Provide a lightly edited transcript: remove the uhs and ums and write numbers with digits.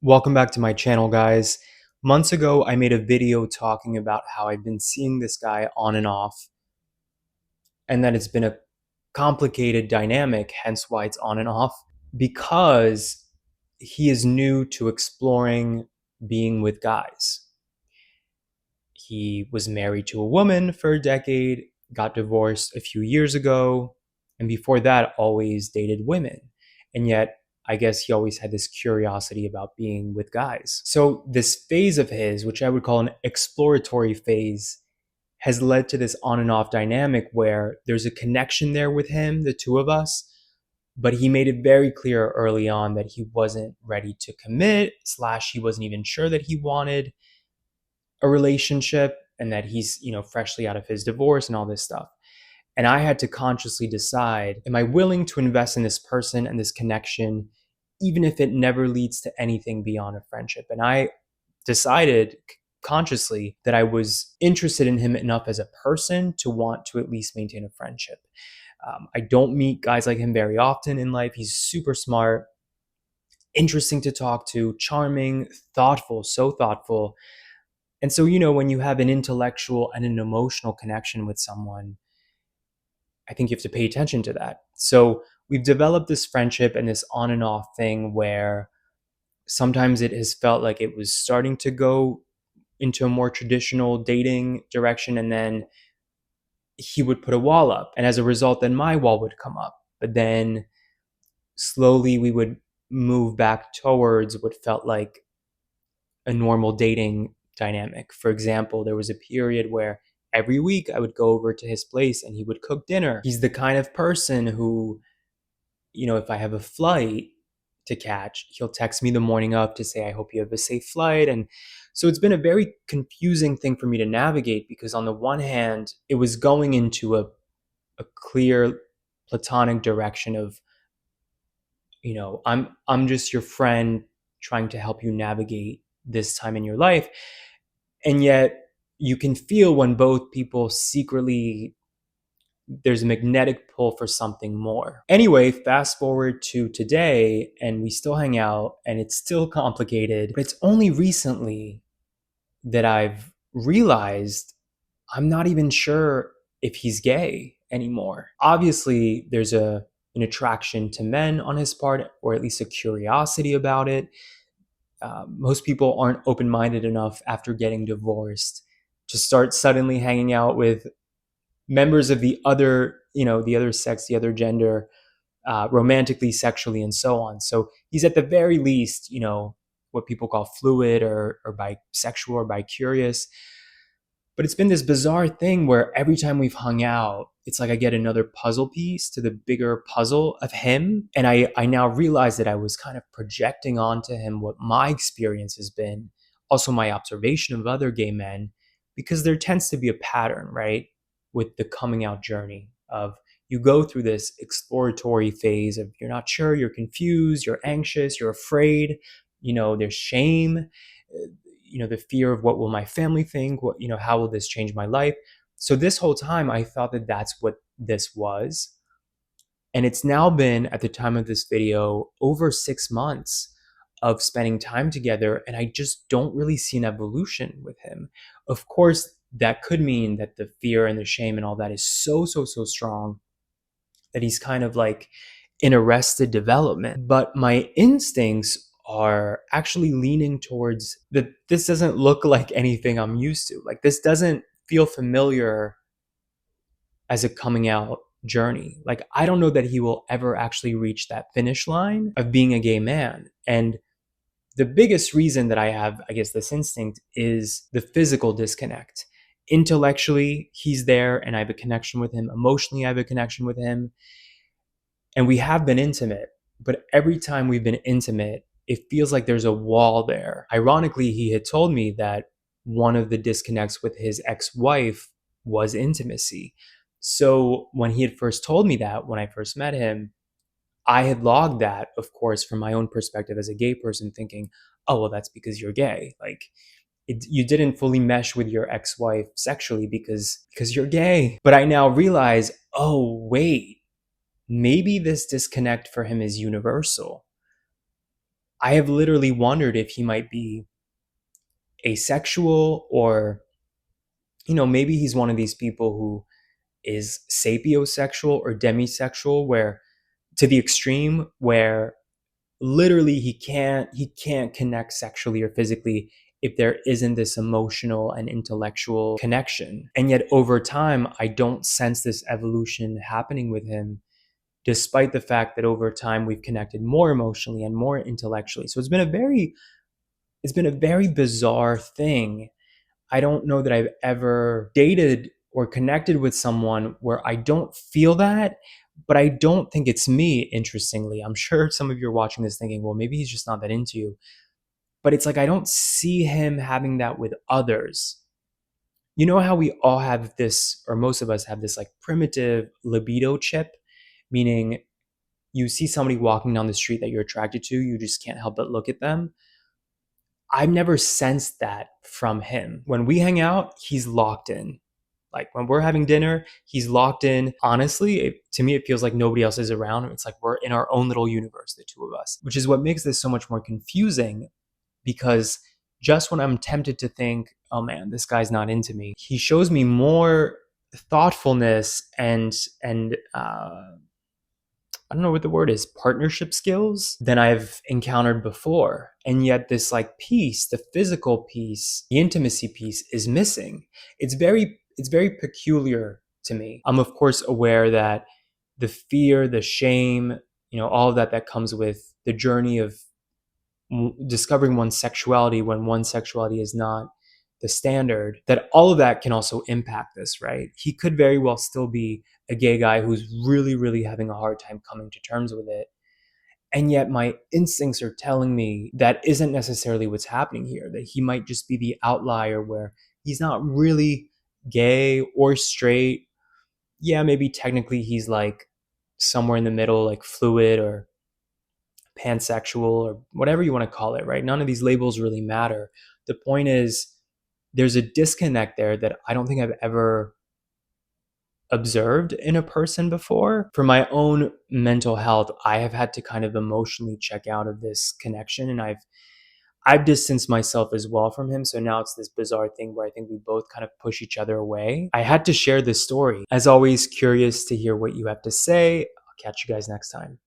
Welcome back to my channel, guys. Months ago, I made a video talking about how I've been seeing this guy on and off, and that it's been a complicated dynamic, hence why it's on and off, because he is new to exploring being with guys. He was married to a woman for a decade, got divorced a few years ago, and before that, always dated women. And yet, I guess he always had this curiosity about being with guys. So, this phase of his, which I would call an exploratory phase, has led to this on and off dynamic where there's a connection there with him, the two of us, but he made it very clear early on that he wasn't ready to commit, slash, he wasn't even sure that he wanted a relationship, and that he's, freshly out of his divorce and all this stuff. And I had to consciously decide, am I willing to invest in this person and this connection, even if it never leads to anything beyond a friendship? And I decided consciously that I was interested in him enough as a person to want to at least maintain a friendship. I don't meet guys like him very often in life. He's super smart, interesting to talk to, charming, thoughtful, so thoughtful. And so, when you have an intellectual and an emotional connection with someone, I think you have to pay attention to that. So we've developed this friendship and this on and off thing where sometimes it has felt like it was starting to go into a more traditional dating direction. And then he would put a wall up. And as a result, then my wall would come up. But then slowly we would move back towards what felt like a normal dating dynamic. For example, there was a period where every week I would go over to his place and he would cook dinner. He's the kind of person who, if I have a flight to catch, he'll text me the morning of to say, I hope you have a safe flight. And so it's been a very confusing thing for me to navigate, because on the one hand, it was going into a clear platonic direction of, I'm just your friend trying to help you navigate this time in your life. And yet you can feel when both people secretly, there's a magnetic pull for something more. Anyway, fast forward to today, and we still hang out, and it's still complicated, but it's only recently that I've realized I'm not even sure if he's gay anymore. Obviously, there's an attraction to men on his part, or at least a curiosity about it. Most people aren't open-minded enough after getting divorced to start suddenly hanging out with members of the other, the other sex, the other gender, romantically, sexually, and so on. So he's at the very least, what people call fluid or bisexual or bi-curious. But it's been this bizarre thing where every time we've hung out, it's like I get another puzzle piece to the bigger puzzle of him. And I now realize that I was kind of projecting onto him what my experience has been, also my observation of other gay men, because there tends to be a pattern, right? With the coming out journey of, you go through this exploratory phase of you're not sure, you're confused, you're anxious, you're afraid, there's shame, the fear of what will my family think, how will this change my life? So this whole time I thought that that's what this was. And it's now been, at the time of this video, over 6 months of spending time together, and I just don't really see an evolution with him. Of course, that could mean that the fear and the shame and all that is so strong that he's kind of like in arrested development. But my instincts are actually leaning towards that this doesn't look like anything I'm used to. Like, this doesn't feel familiar as a coming out journey. Like, I don't know that he will ever actually reach that finish line of being a gay man. And the biggest reason that I have, I guess, this instinct is the physical disconnect. Intellectually, he's there and I have a connection with him. Emotionally, I have a connection with him. And we have been intimate, but every time we've been intimate, it feels like there's a wall there. Ironically, he had told me that one of the disconnects with his ex-wife was intimacy. So when he had first told me that, when I first met him, I had logged that, of course, from my own perspective as a gay person, thinking, oh, well, that's because you're gay. Like, you didn't fully mesh with your ex-wife sexually because you're gay. But I now realize, oh, wait, maybe this disconnect for him is universal. I have literally wondered if he might be asexual, or, maybe he's one of these people who is sapiosexual or demisexual, where to the extreme where literally he can't connect sexually or physically if there isn't this emotional and intellectual connection. And yet over time, I don't sense this evolution happening with him, despite the fact that over time we've connected more emotionally and more intellectually. So it's been a very bizarre thing. I don't know that I've ever dated or connected with someone where I don't feel that, but I don't think it's me, interestingly. I'm sure some of you are watching this thinking, well, maybe he's just not that into you. But it's like I don't see him having that with others. You know how we all have this, or most of us have this like primitive libido chip, meaning you see somebody walking down the street that you're attracted to, you just can't help but look at them. I've never sensed that from him. When we hang out, he's locked in. Like when we're having dinner, he's locked in. Honestly, to me, it feels like nobody else is around. It's like we're in our own little universe, the two of us, which is what makes this so much more confusing, because just when I'm tempted to think, oh man, this guy's not into me, he shows me more thoughtfulness and I don't know what the word is, partnership skills than I've encountered before. And yet this like piece, the physical piece, the intimacy piece is missing. It's very peculiar to me. I'm of course aware that the fear, the shame, all of that comes with the journey of discovering one's sexuality when one's sexuality is not the standard, that all of that can also impact this, right? He could very well still be a gay guy who's really, really having a hard time coming to terms with it. And yet my instincts are telling me that isn't necessarily what's happening here, that he might just be the outlier where he's not really gay or straight. Yeah, maybe technically he's like somewhere in the middle, like fluid or pansexual or whatever you want to call it, right? None of these labels really matter. The point is, there's a disconnect there that I don't think I've ever observed in a person before. For my own mental health, I have had to kind of emotionally check out of this connection, and I've distanced myself as well from him. So now it's this bizarre thing where I think we both kind of push each other away. I had to share this story. As always, curious to hear what you have to say. I'll catch you guys next time.